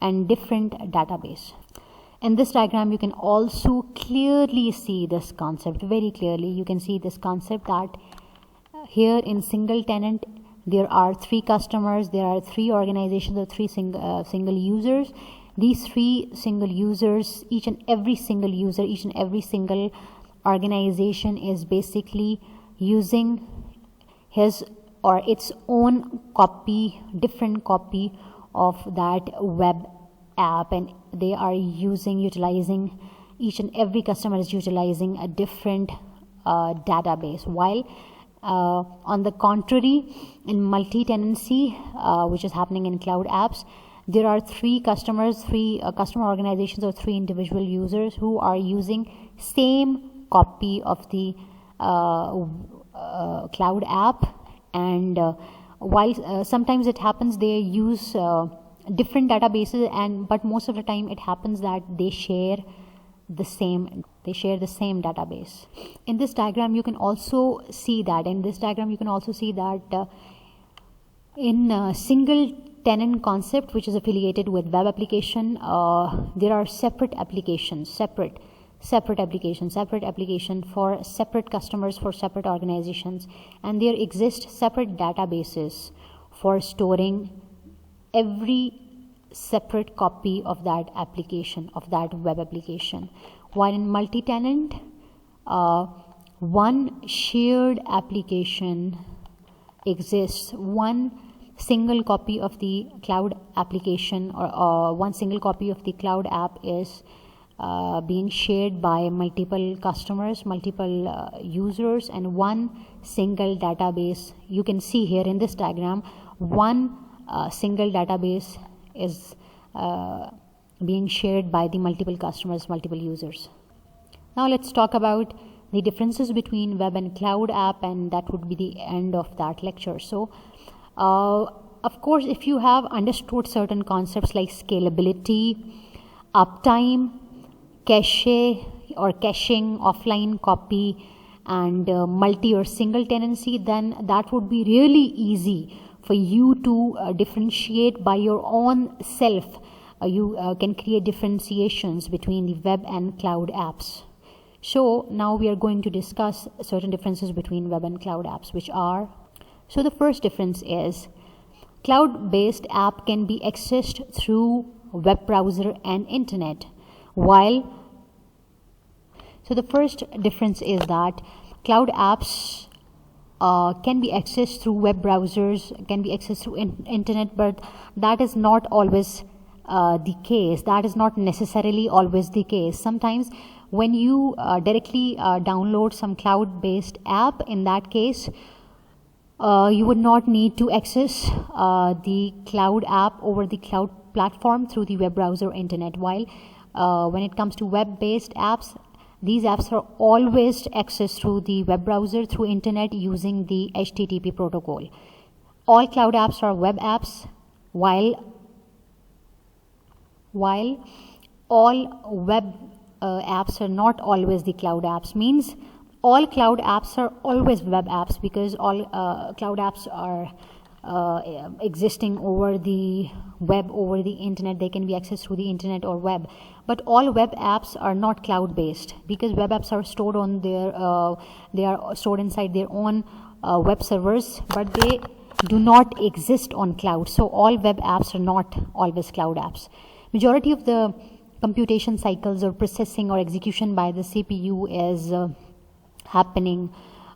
Speaker 1: and different database. In this diagram, you can also clearly see this concept, very clearly. You can see this concept that here in single tenant, there are 3 customers, there are 3 organizations, or 3 single users. These 3 single users, each and every single user, each and every single organization is basically using his or its own copy, different copy of that web app, and they are utilizing, each and every customer is utilizing a different database. While on the contrary, in multi-tenancy, which is happening in cloud apps, there are 3 customers, 3 customer organizations, or 3 individual users who are using same copy of the cloud app. And while sometimes it happens they use different databases, but most of the time it happens that they share the same database. In this diagram you can also see that in single tenant concept, which is affiliated with web application, there are separate application for separate customers, for separate organizations, and there exist separate databases for storing every separate copy of that application, of that web application. While in multi-tenant, one shared application exists, one single copy of the cloud application, or one single copy of the cloud app is being shared by multiple customers, multiple users, and one single database. You can see here in this diagram, one single database is being shared by the multiple customers, multiple users. Now let's talk about the differences between web and cloud app, and that would be the end of that lecture. So of course, if you have understood certain concepts like scalability, uptime, cache or caching, offline copy, and multi or single tenancy, then that would be really easy for you to differentiate by your own self. You can create differentiations between the web and cloud apps. So now we are going to discuss certain differences between web and cloud apps, which are, so the first difference is cloud-based app can be accessed through web browser and internet, so the first difference is that cloud apps can be accessed through web browsers, can be accessed through internet, but that is not always the case. That is not necessarily always the case. Sometimes when you directly download some cloud-based app, in that case, you would not need to access the cloud app over the cloud platform through the web browser or internet. While when it comes to web-based apps, these apps are always accessed through the web browser, through internet, using the HTTP protocol. All cloud apps are web apps, while while all web apps are not always the cloud apps. Means all cloud apps are always web apps, because all cloud apps are existing over the web, over the internet. They can be accessed through the internet or web. But all web apps are not cloud based, because web apps are stored on their they are stored inside their own web servers, but they do not exist on cloud. So all web apps are not always cloud apps. Majority of the computation cycles or processing or execution by the CPU is happening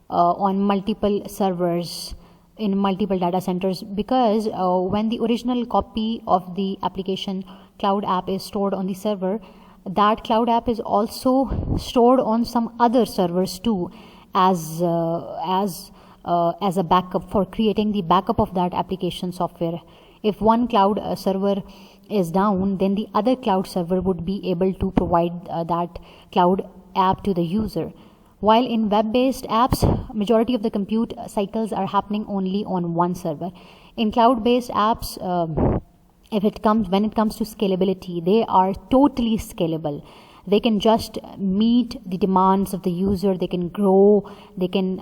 Speaker 1: on multiple servers in multiple data centers, because when the original copy of the application cloud app is stored on the server, that cloud app is also stored on some other servers too, as a backup, for creating the backup of that application software. If one cloud server is down, then the other cloud server would be able to provide that cloud app to the user. While in web-based apps, majority of the compute cycles are happening only on one server. In cloud-based apps, when it comes to scalability, they are totally scalable. They can just meet the demands of the user. They can grow. They can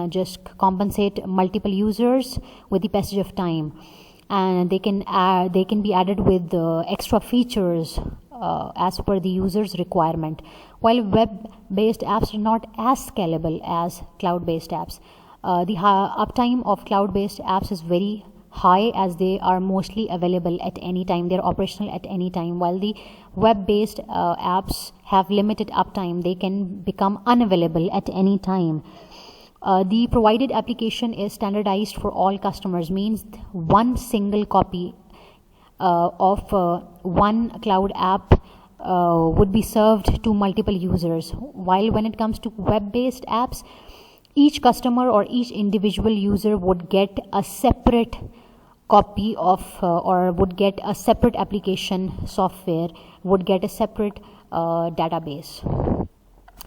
Speaker 1: just compensate multiple users with the passage of time, and they can be added with extra features as per the user's requirement. While web-based apps are not as scalable as cloud-based apps, the uptime of cloud-based apps is very high, as they are mostly available at any time. They're operational at any time, while the web-based apps have limited uptime. They can become unavailable at any time. The provided application is standardized for all customers, means one single copy of one cloud app would be served to multiple users. While when it comes to web-based apps, each customer or each individual user would get a separate copy of or would get a separate application software, would get a separate database.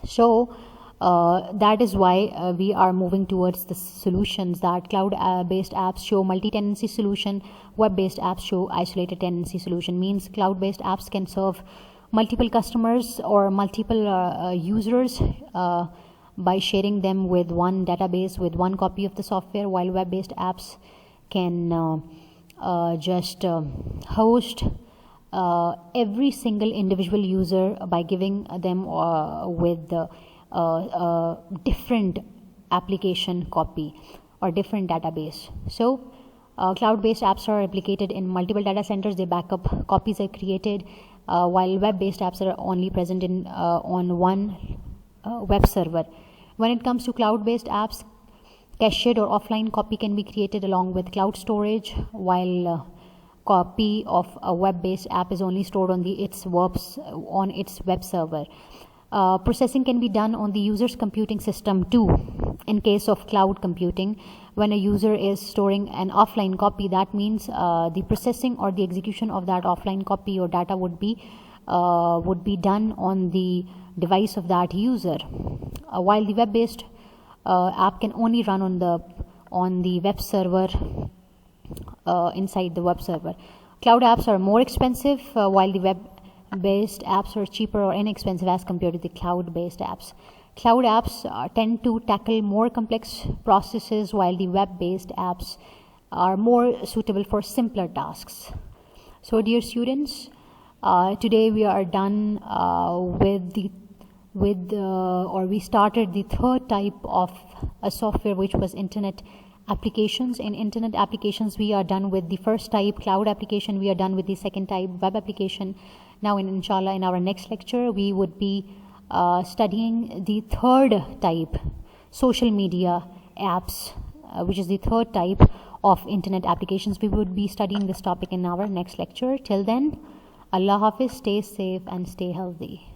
Speaker 1: So that is why we are moving towards the solutions that cloud-based apps show multi-tenancy solution, web-based apps show isolated tenancy solution. Means cloud-based apps can serve multiple customers or multiple users by sharing them with one database, with one copy of the software, while web-based apps can just host every single individual user by giving them with different application copy or different database. So cloud-based apps are replicated in multiple data centers. Their backup copies are created, while web-based apps are only present in on one web server. When it comes to cloud-based apps, cached or offline copy can be created along with cloud storage, while copy of a web-based app is only stored on its web server. Processing can be done on the user's computing system too. In case of cloud computing, when a user is storing an offline copy, that means the processing or the execution of that offline copy or data would be done on the device of that user, while the web-based app can only run on the web server, inside the web server. Cloud apps are more expensive, while the web-based apps are cheaper or inexpensive as compared to the cloud-based apps. Cloud apps tend to tackle more complex processes, while the web-based apps are more suitable for simpler tasks. So dear students, today we are done we started the third type of a software, which was internet applications. In internet applications, we are done with the first type, cloud application. We are done with the second type, web application. Now inshallah, in our next lecture, we would be studying the third type, social media apps, which is the third type of internet applications. We would be studying this topic in our next lecture. Till then, Allah Hafiz, stay safe and stay healthy.